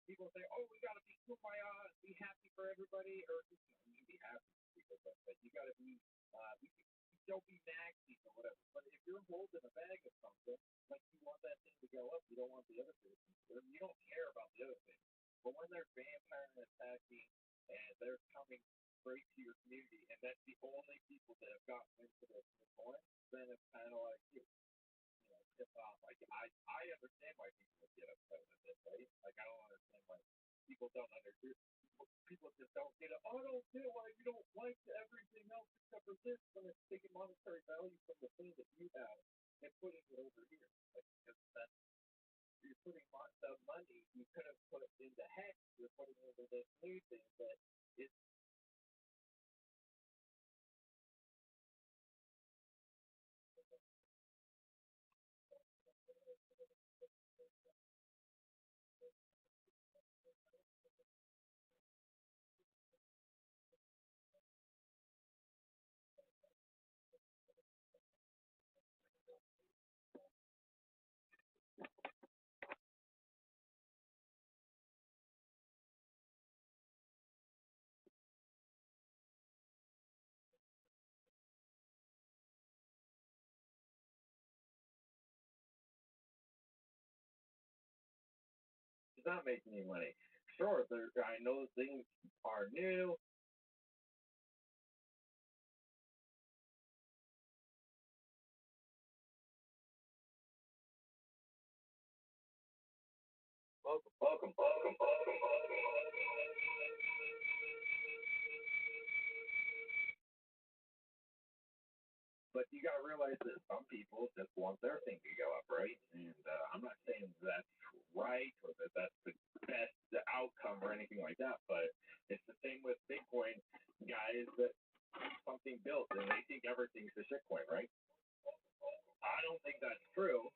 people say, oh, we got to be kumbaya, be happy for everybody, or you can be happy for people, but you got to be, you can don't be maxi or whatever. But if you're holding a bag of something, like you want that thing to go up, you don't want the other person, or you don't care about the other thing. But when they're vampire attacking and they're coming straight to your community, and that's the only people that have gotten into the coin, then it's kind of like tip off. Like I understand why people would get upset with this, right? Like I don't understand why people don't understand. People just don't get it. I don't get why you don't like everything else except for this when it's taking monetary value from the thing that you have and putting it over here. Like because that's you're putting the money you could have put into hex, you're putting into this new thing that is not making any money. Sure, I know things are new. Welcome, welcome, welcome, welcome, welcome. But you got to realize that some people just want their thing to go up, right? And I'm not saying that's right or that that's the best outcome or anything like that, but it's the same with Bitcoin guys that something built and they think everything's a shitcoin, right? I don't think that's true,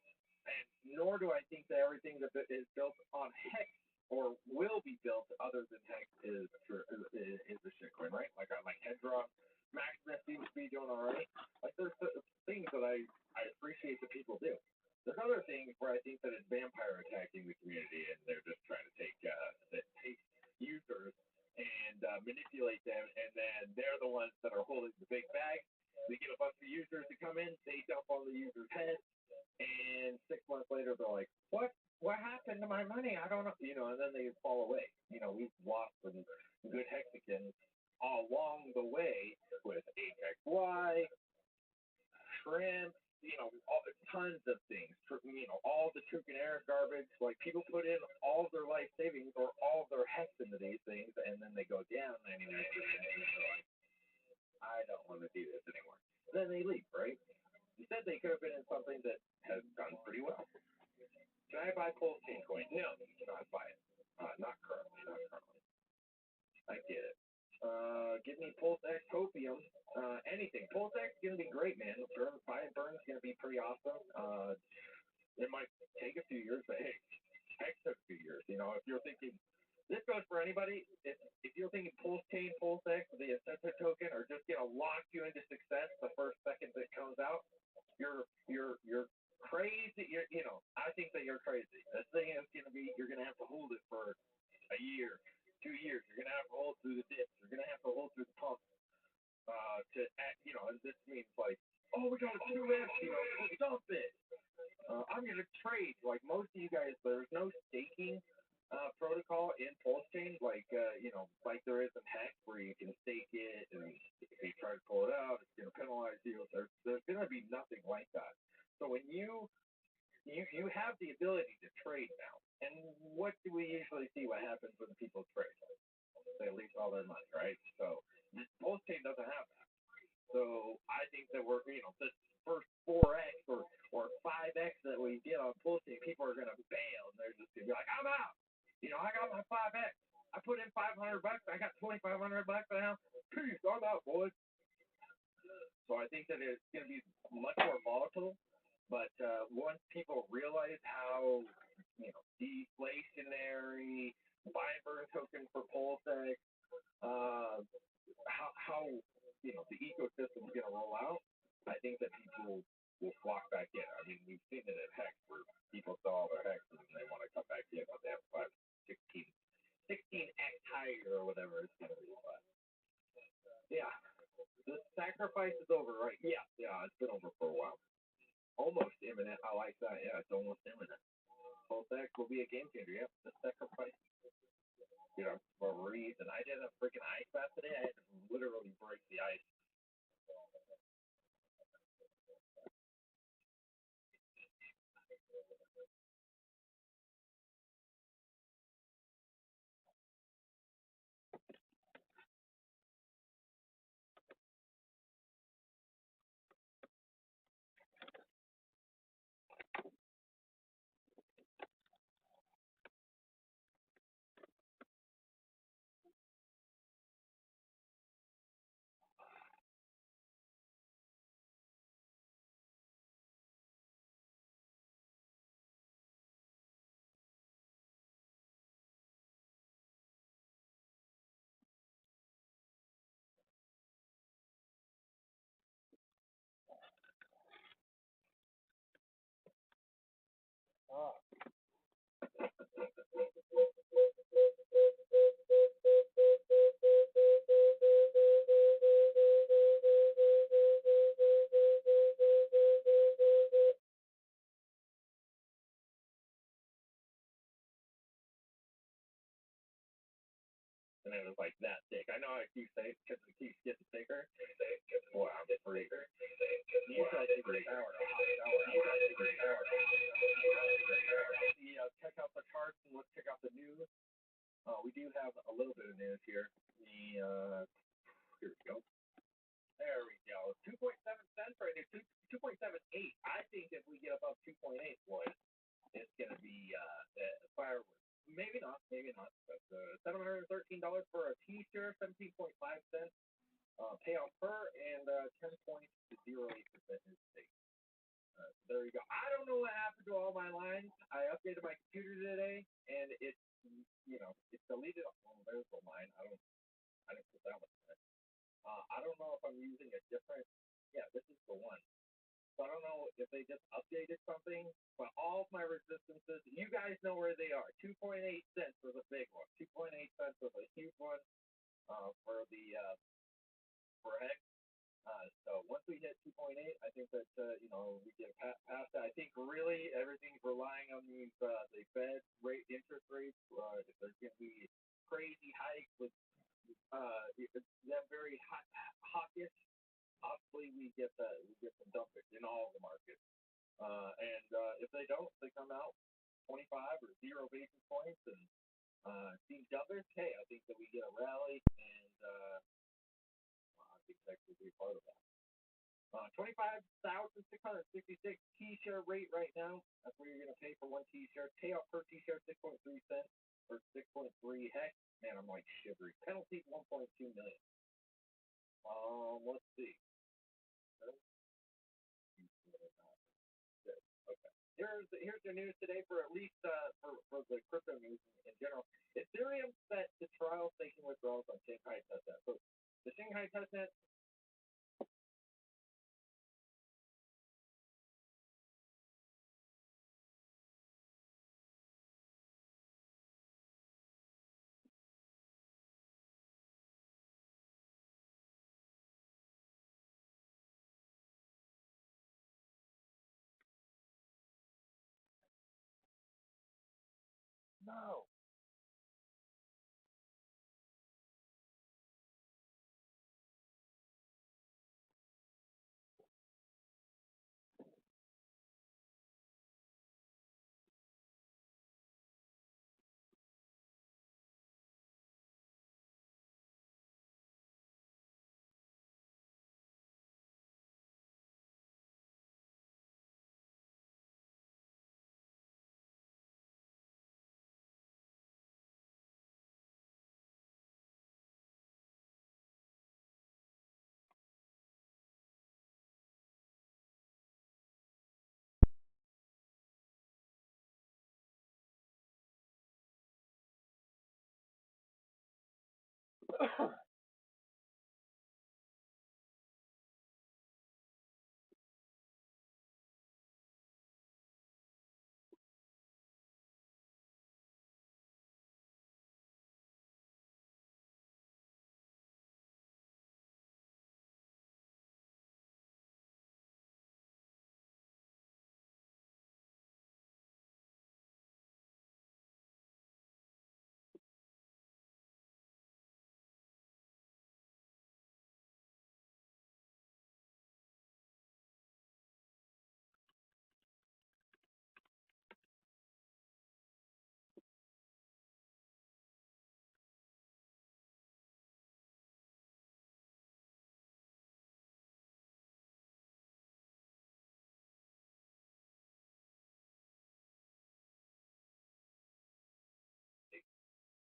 and nor do I think that everything that is built on Hex or will be built other than Hex is a shitcoin, right? Like Hedra, Maximus seems to be doing all right. Like there's things that I appreciate that people do. There's other things where I think that it's vampire attacking the community and they're just trying to take users and manipulate them, and then they're the ones that are holding the big bag. They get a bunch of users to come in, they dump on the user's head, and 6 months later they're like, "What? What happened to my money? I don't know." And then they fall away. We've lost some good hexagons along the way with HXY, shrimp, tons of things. All the Truth and Air garbage. Like people put in all of their life savings or all of their hex into these things, and then they go down 99%. And they're like, I don't want to do this anymore. Then they leave, right? Instead, they could have been in something that has done pretty well. Can I buy Pulse Chain Coin? No, you cannot buy it. Not currently. Not currently. I get it. Give me Pulse X Copium. Anything. Pulse X is gonna be great, man. Buy and burn is gonna be pretty awesome. It might take a few years, but hey, X took a few years. If you're thinking this goes for anybody. If you're thinking Pulse Chain, Pulse X, the Incentive token are just gonna lock you into success the first second that comes out, you're crazy. I think that you're crazy. This thing is gonna be. You're gonna have to hold it for a year, 2 years. You're gonna have to hold through the dips. You're gonna have to hold through the pumps. And this means like, oh, we got a 2x. Dump it. I'm gonna trade. Like most of you guys, there's no staking protocol in Pulse Chain, like there is in Hex, where you can stake it, and if you try to pull it out, it's gonna penalize you. There's gonna be nothing like that. So when you have the ability to trade now, and what do we usually see? What happens when people trade? They lose all their money, right? So Pulse Chain doesn't have that. So I think that the first 4x or 5x that we get on Pulse Chain, people are gonna bail, and they're just gonna be like, I'm out. I got my 5x. I put in $500. I got $2,500 now. Peace. I'm out, boys. So I think that it's going to be much more volatile. But once people realize how deflationary buy and burn token for Pulsex, how the ecosystem is going to roll out, I think that people will flock back in. I mean, we've seen it at Hex where people sell all their Hex and they want to come back in when they have 5, 16 sacrifice is over, right? Yeah, it's been over for a while. Almost imminent. I like that. Yeah, it's almost imminent. Full Deck will be a game changer. Yep, the sacrifice. For a reason. I did a freaking ice bath today. I had to literally break the ice. And it was like that thick. I know I keep saying because it keeps getting thicker. Wow, I'm freak. You guys take a shower. Check out the charts and let's check out the news. We do have a little bit of news here. Here we go. There we go. 2.7 cents right here. 2.78. I think if we get above 2.8, boys, it's gonna be fireworks. Maybe not. But $713 for a T-shirt, 17.5 cents payout per, and 10.08% is state. There you go. I don't know what happened to all my lines. I updated my computer today, and it's it's deleted. Oh, there's the line. I didn't put that one in. I don't know if I'm using a different. Yeah, this is the one. So I don't know if they just updated something, but all of my resistances, you guys know where they are. 2.8 cents was a big one. 2.8 cents was a huge one for the for hex. So once we hit 2.8, I think that we get past that. I think really everything's relying on these the Fed rate interest rates. If there's going to be crazy hikes with them very hawkish, possibly we get some dumping in all the markets. And if they don't, they come out 25 or 0 basis points and seem dovish. Hey, I think that we get a rally, and I think that could be part of that. 25,666 T-shirt rate right now. That's what you're going to pay for one T-shirt. Payout per T-shirt 6.3 cents or 6.3 heck. Man, I'm like shivery. Penalty 1.2 million. Let's see. Okay. Here's the news today for at least for the crypto news in general. Ethereum set to trial staking withdrawals on Shanghai testnet. So the Shanghai testnet. No.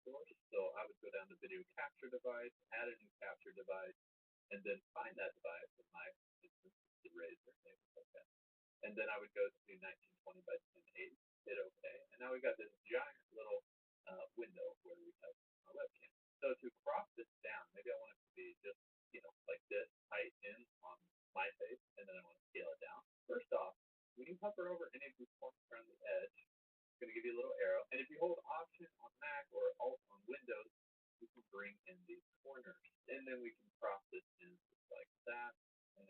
source. So I would go down to video capture device, add a new capture device, and then find that device. In my instance, the Razer, maybe okay. And then I would go to 1920 by 1080, hit OK, and now we got this giant little window where we have our webcam. So to crop this down, maybe I want it to be just like this, height in on my face, and then I want to scale it down. First off, when you hover over any of these points around the edge, it's going to give you a little arrow. And if you hold Option on Mac or Alt on Windows, we can bring in these corners. And then we can crop this in just like that. And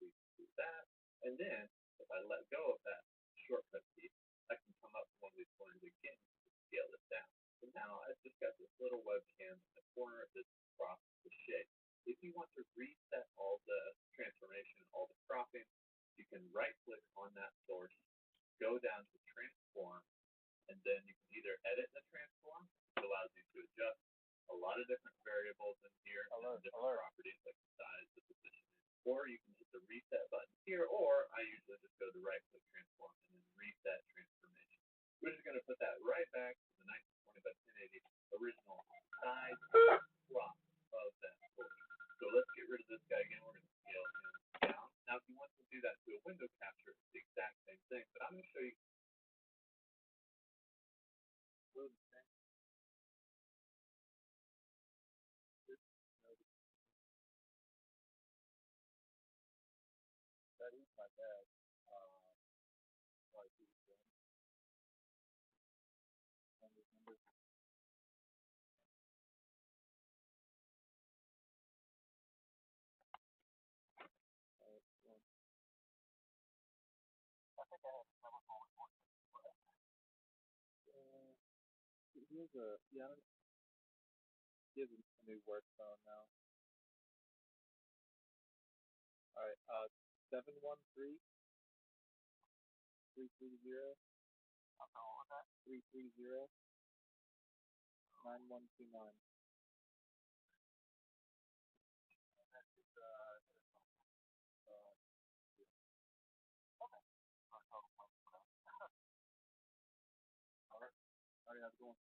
we can do that. And then if I let go of that shortcut key, I can come up to one of these corners again to scale this down. So now I've just got this little webcam in the corner of this crop the shape. If you want to reset all the transformation, all the cropping, you can right click on that source, go down to transform, and then you can either edit the transform, which allows you to adjust a lot of different variables in here, different properties like the size, the position, or you can hit the reset button here, or I usually just go to right click transform and then reset transformation, which is going to put that right back to the 1920 by 1080 original size crop of that source. So let's get rid of this guy again. We're going to scale him down. Now, if you want to do that to a window capture, it's the exact same thing, but I'm going to show you. That is my dad. Like he's doing. Remember. He has a new work phone now. All right, 713-330. 330-9129. All right, how's it going?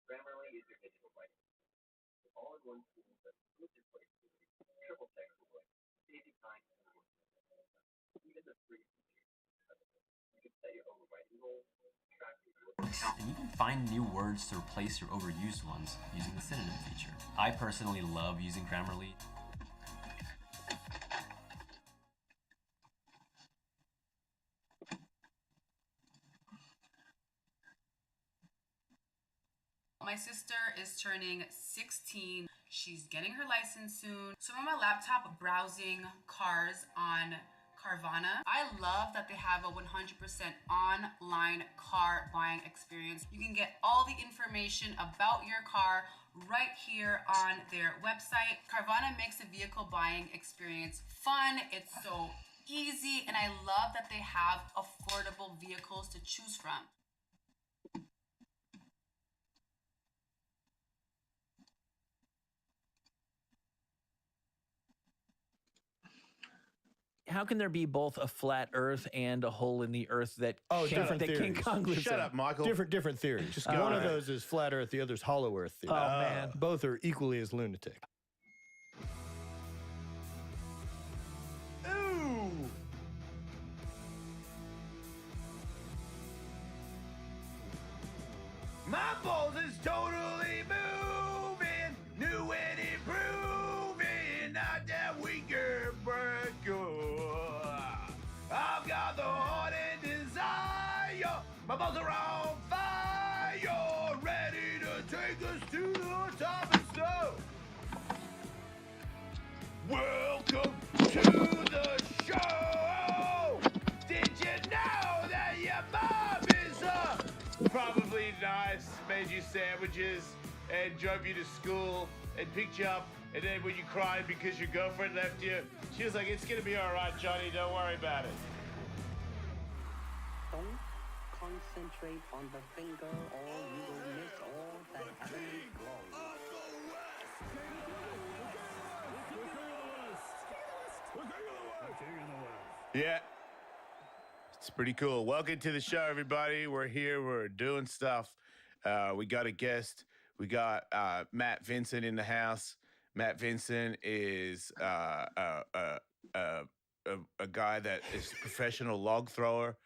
Grammarly is your digital writing. All-in-one tool that exclusive flexibility, triple text avoidance, save you time and work. Even the free features. You can set your overwriting goals, track your work. And you can find new words to replace your overused ones using the synonym feature. I personally love using Grammarly. My sister is turning 16. She's getting her license soon. So I'm on my laptop browsing cars on Carvana. I love that they have a 100% online car buying experience. You can get all the information about your car right here on their website. Carvana makes the vehicle buying experience fun. It's so easy, and I love that they have affordable vehicles to choose from. How can there be both a flat Earth and a hole in the Earth that different that King theories. Kong lives Shut in? up, Michael. Different theories. Just One go of on. those is flat Earth, the other's hollow Earth theory. Oh, man. Both are equally as lunatic. Ooh! My balls is totally moving, new and improving, not that weaker breaker. I've got the heart and desire, my balls are on fire, ready to take us to the top and stuff. Welcome to the show! Did you know that your mom is probably nice, made you sandwiches, and drove you to school, and picked you up, and then when you cried because your girlfriend left you, she was like, it's gonna be alright, Johnny, don't worry about it. Don't concentrate on the finger or you will miss all that heavenly glory. Yeah. It's pretty cool. Welcome to the show, everybody. We're here. We're doing stuff. We got a guest. We got Matt Vincent in the house. Matt Vincent is a guy that is a professional log thrower.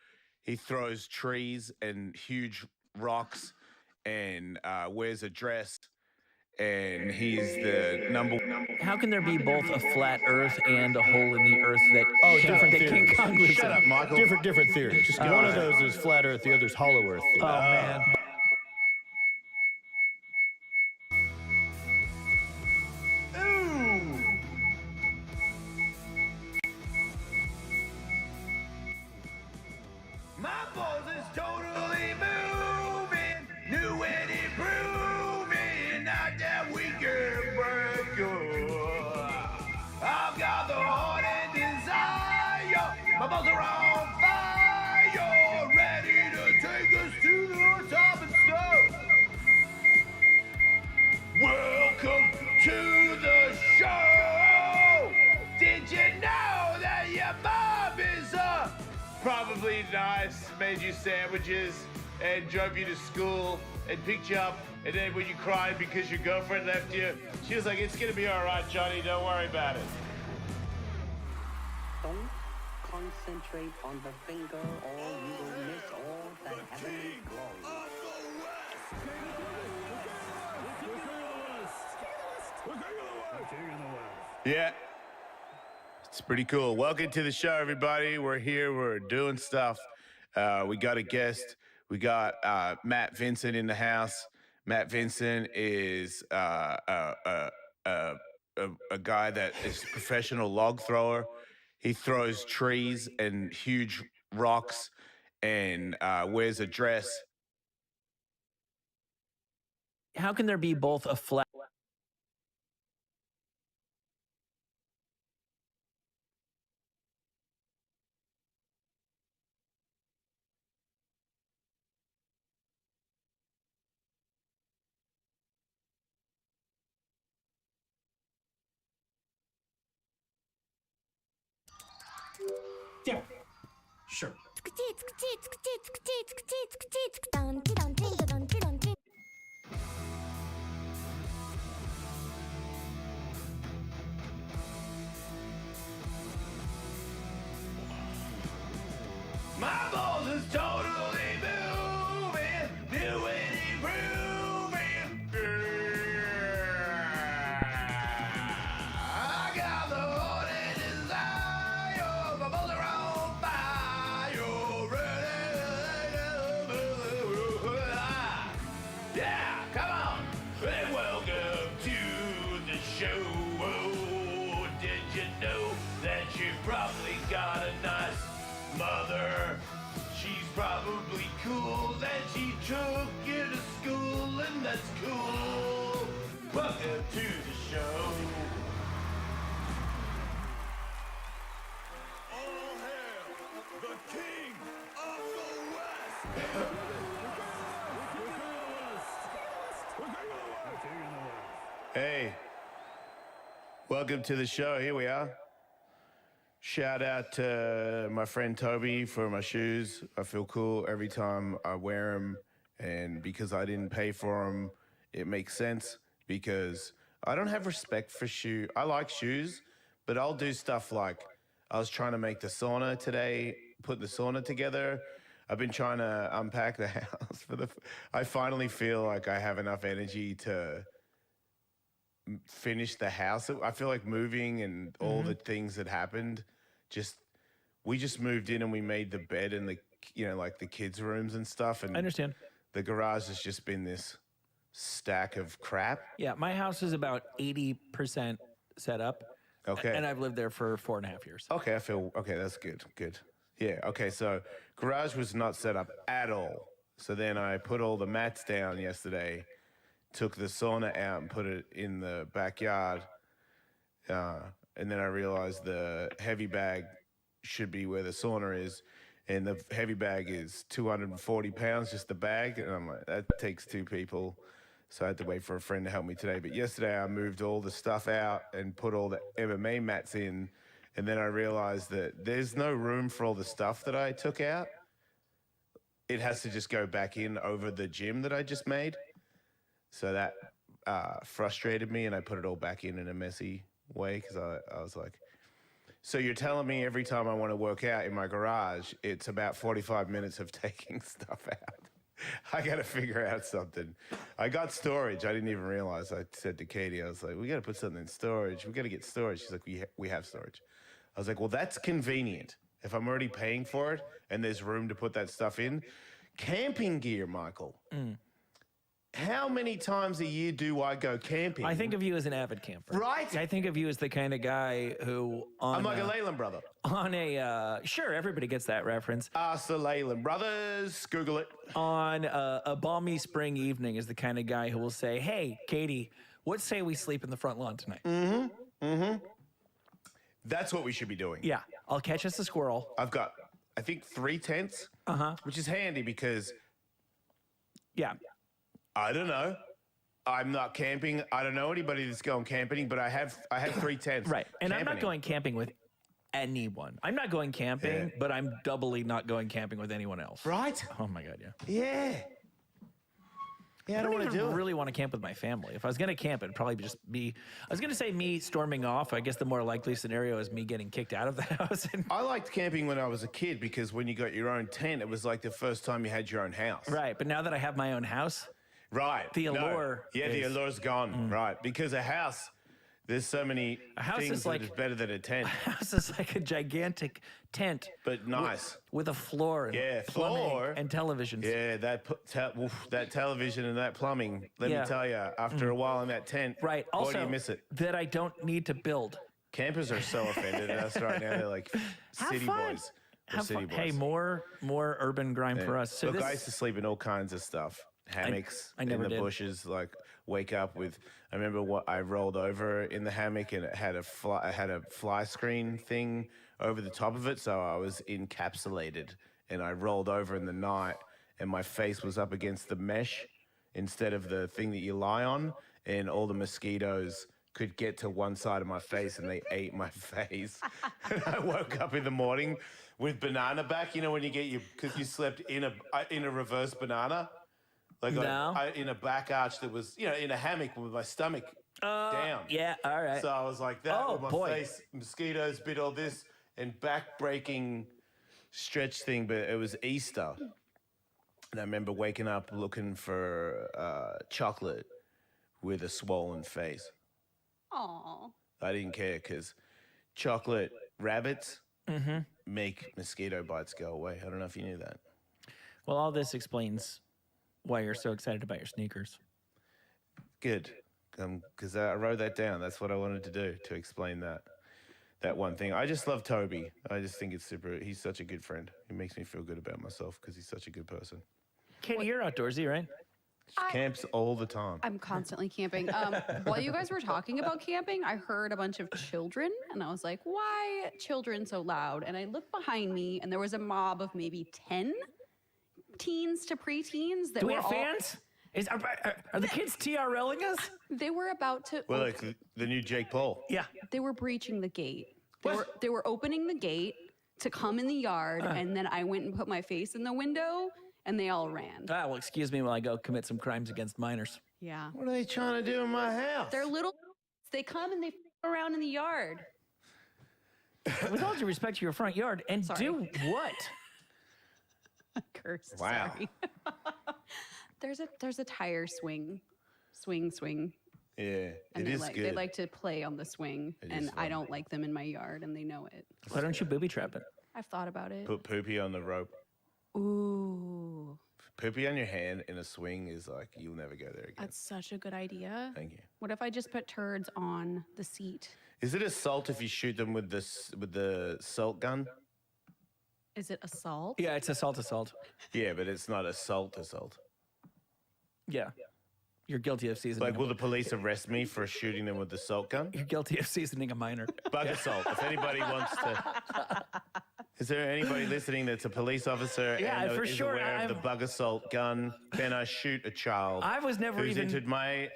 He throws trees and huge rocks and wears a dress. And he's the number. How can there be both a flat Earth and a hole in the Earth that different that King theories. Kong lives Shut in? up, Michael. Different theories. Just go One on. of those is flat Earth, the other's hollow Earth theory. Oh, man. Ooh! My balls is totally moving, new and improving, not that weaker breaker. I've got the heart and desire, my balls are on fire, ready to take us to the top and stuff. Welcome to the show! Did you know that your mom is probably nice, made you sandwiches, and drove you to school, and picked you up, and then when you cried because your girlfriend left you, she was like, it's gonna be alright, Johnny, don't worry about it. Don't concentrate on the finger or you will miss all that heavenly glory. Yeah. It's pretty cool. Welcome to the show, everybody. We're here. We're doing stuff. We got a guest. We got Matt Vincent in the house. Matt Vincent is a guy that is a professional log thrower. He throws trees and huge rocks and wears a dress. How can there be both a flat Yeah, sure. My balls is totally moving, doing improving. I got the holy desire, my balls are on fire. Yeah, come on, and welcome to the show. Oh, did you know that you probably got a nice mother? She's probably cool that she took you to school, and that's cool. Welcome to the show. All hail the king of the West. Hey, welcome to the show. Here we are. Shout out to my friend Toby for my shoes. I feel cool every time I wear them, and because I didn't pay for them, it makes sense because I don't have respect for shoes. I like shoes, but I'll do stuff like I was trying to make the sauna today, put the sauna together. I've been trying to unpack the house I finally feel like I have enough energy to finish the house. I feel like moving and all the things that happened, we just moved in and we made the bed and like the kids' rooms and stuff. And I understand. the garage has just been this stack of crap. Yeah, my house is about 80% set up. Okay. And I've lived there for 4.5 years. Okay, that's good. Good. Yeah, okay, so garage was not set up at all. So then I put all the mats down yesterday, took the sauna out and put it in the backyard. And then I realized the heavy bag should be where the sauna is. And the heavy bag is 240 pounds, just the bag. And I'm like, that takes two people. So I had to wait for a friend to help me today. But yesterday I moved all the stuff out and put all the MMA mats in. And then I realized that there's no room for all the stuff that I took out. It has to just go back in over the gym that I just made. So that frustrated me, and I put it all back in a messy way because I was like, so you're telling me every time I want to work out in my garage, it's about 45 minutes of taking stuff out. I got to figure out something. I got storage. I didn't even realize. I said to Katie, I was like, we got to put something in storage. We got to get storage. She's like, we have storage. I was like, well, that's convenient. If I'm already paying for it and there's room to put that stuff in. Camping gear, Michael. How many times a year do I go camping? I think of you as an avid camper. Right? I think of you as the kind of guy who I'm like a Leyland brother. Sure, everybody gets that reference. Ask the Leyland brothers. Google it. On a balmy spring evening is the kind of guy who will say, hey, Katie, what say we sleep in the front lawn tonight? That's what we should be doing. Yeah, I'll catch us a squirrel. I've got, I think, 3 tents, which is handy because Yeah. I don't know. I'm not camping. I don't know anybody that's going camping, but I have 3 tents. Right. And I'm not camping. going camping with anyone. I'm not going camping, but I'm doubly not going camping with anyone else. Right? Oh my God, yeah. Yeah. Yeah, I don't want to do even it. really want to camp with my family. If I was going to camp, it'd probably just be, I was going to say me storming off. I guess the more likely scenario is me getting kicked out of the house. I liked camping when I was a kid because when you got your own tent, it was like the first time you had your own house. Right. But now that I have my own house, Right. the allure Yeah, the is- allure's gone. Right. Because a house, there's so many house things is like- that is better than a tent. house is like a gigantic tent But nice. with a floor and Yeah, plumbing floor. and televisions. Yeah, that television and that plumbing. Let Yeah. me tell you, after a while in that tent, Right. boy, Also, do you miss it. that I don't need to build. Campers are so offended at us right now. They're like Have city fun. boys. We're Have city fun. boys. Hey, more urban grime for us. So Look, this, I used to sleep in all kinds of stuff. Hammocks I never in the did. bushes, like wake up with. I remember what I rolled over in the hammock and it had a fly screen thing over the top of it, so I was encapsulated. And I rolled over in the night, and my face was up against the mesh instead of the thing that you lie on, and all the mosquitoes could get to one side of my face and they ate my face. And I woke up in the morning with banana back. You know when you get because you slept in a reverse banana. Like No. in a back arch that was, in a hammock with my stomach down. Yeah, all right. So I was like that Oh, with my boy. face, mosquitoes bit all this, and back-breaking stretch thing, but it was Easter. And I remember waking up looking for chocolate with a swollen face. Aw. I didn't care because chocolate rabbits make mosquito bites go away. I don't know if you knew that. Well, all this explains why you're so excited about your sneakers. Good, because I wrote that down. That's what I wanted to do, to explain that one thing. I just love Toby. I just think it's super. He's such a good friend. He makes me feel good about myself because he's such a good person. Katie, you're outdoorsy, right? Camps all the time. I'm constantly camping. While you guys were talking about camping, I heard a bunch of children, and I was like, why children so loud? And I looked behind me, and there was a mob of maybe 10 teens to preteens that Do we were have fans? Are the kids TRLing us? They were about to. Well, like the new Jake Paul. Yeah. They were breaching the gate. They were opening the gate to come in the yard, and then I went and put my face in the window, and they all ran. Well, excuse me while I go commit some crimes against minors. Yeah. What are they trying to do in my house? They're little. They come and they around in the yard. With all due respect to your front yard, and Sorry. do what? Curse. Wow. Sorry. There's a tire swing. Yeah, And it is good. They like to play on the swing, It and is I fun. don't like them in my yard, and they know it. Why don't you booby trap it? I've thought about it. Put poopy on the rope. Ooh, Poopy on your hand in a swing is like, you'll never go there again. that's such a good idea. Thank you. What if I just put turds on the seat? Is it assault if you shoot them with the salt gun? Is it assault? Yeah, it's assault. Yeah, but it's not assault. Yeah. You're guilty of seasoning. Like, will the police arrest me for shooting them with the salt gun? You're guilty of seasoning a minor. Bug assault. If anybody wants to. Is there anybody listening that's a police officer Yeah, and for is sure, aware of the bug assault gun? Can I shoot a child I was never who's even entered my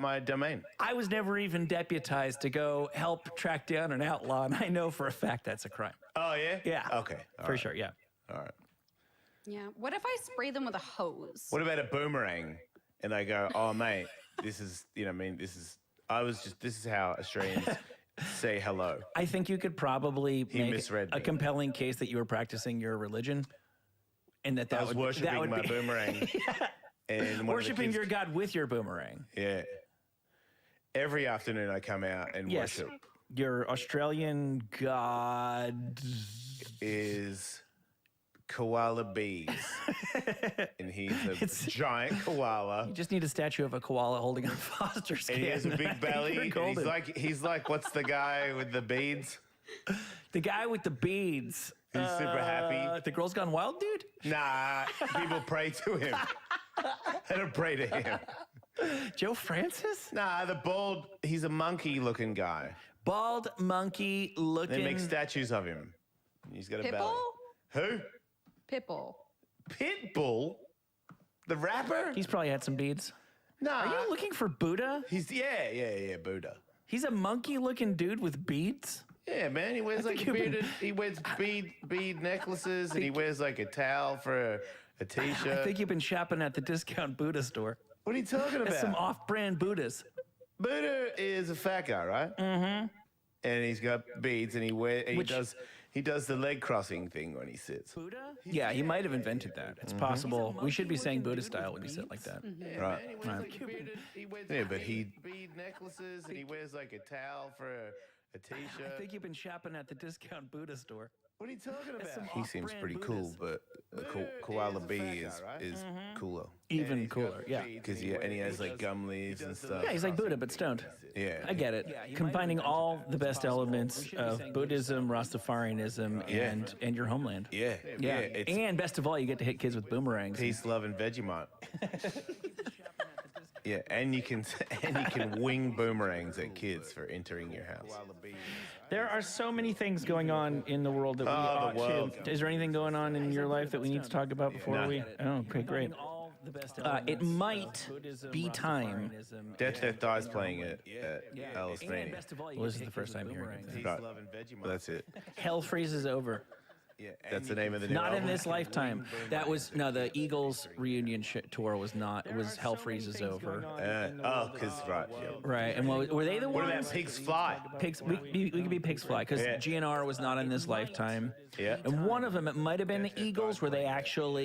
my domain? I was never even deputized to go help track down an outlaw, and I know for a fact that's a crime. Oh, yeah? Yeah. Okay. all For right, sure, yeah. All right. Yeah. What if I spray them with a hose? What about a boomerang? And I go, oh, mate, this is, this is how Australians say hello. I think you could probably make misread a me. compelling case that you were practicing your religion, and that I was would worshipping my be boomerang. And one of the worshiping kids- your God with your boomerang. Yeah. Every afternoon I come out and Yes, worship your Australian God. is koala bees. And he's a giant koala. You just need a statue of a koala holding a foster's And he has a big belly. And he's like, what's the guy with the beads? the guy with the beads. He's super happy. The Girls Gone Wild dude? Nah, people pray to him. I don't pray to him. Joe Francis? Nah, the bald, he's a monkey looking guy. Bald monkey looking. They make statues of him. He's got a belly. Pitbull? Who? Pitbull. Pitbull? The rapper? He's probably had some beads. Nah. Are you looking for Buddha? He's, yeah, Buddha. He's a monkey looking dude with beads? Yeah, man, he wears like a you've been- bearded, he wears bead necklaces and he wears like a towel for a t-shirt. I think you've been shopping at the discount Buddha store. What are you talking That's some about? off-brand Buddhas. Buddha is a fat guy, right? Mm-hmm. And he's got beads and he does the leg crossing thing when he sits. Buddha? Yeah, he might have invented that. It's possible. We should be saying Buddha style when you sit like that. Right. Mm-hmm. Yeah, but he bead necklaces and he wears like a towel for a t-shirt. I think you've been shopping at the discount Buddha store. What are you talking That's about? some He seems off-brand pretty cool, Buddhas. but a koala bee is cooler. Even cooler, yeah. Because he has like gum leaves and stuff. Yeah, he's like Buddha, but stoned. Yeah. I get it. Combining all the best elements of Buddhism, Rastafarianism, and your homeland. Yeah. Yeah. It's And best of all, you get to hit kids with boomerangs. peace, love, and Vegemite. Yeah, and you can wing boomerangs at kids for entering your house. There are so many things going on in the world that we ought the world. to. Is there anything going on in your life that we need to talk about before No. we? Oh, okay, great. It might be time. Death Dies playing it at Alice Mania. Well, this is the first time hearing it. Right. Well, that's it. Hell freezes over. That's the name of the new Not album? in this lifetime. That was no. The Eagles reunion tour was not. It was Hell Freezes Over. Right. Yeah. Right. And were they the What ones? about Pigs Fly? Pigs. We could be Pigs Fly because Yeah. GNR was not in this lifetime. Yeah. And one of them, it might have been the Eagles, where they actually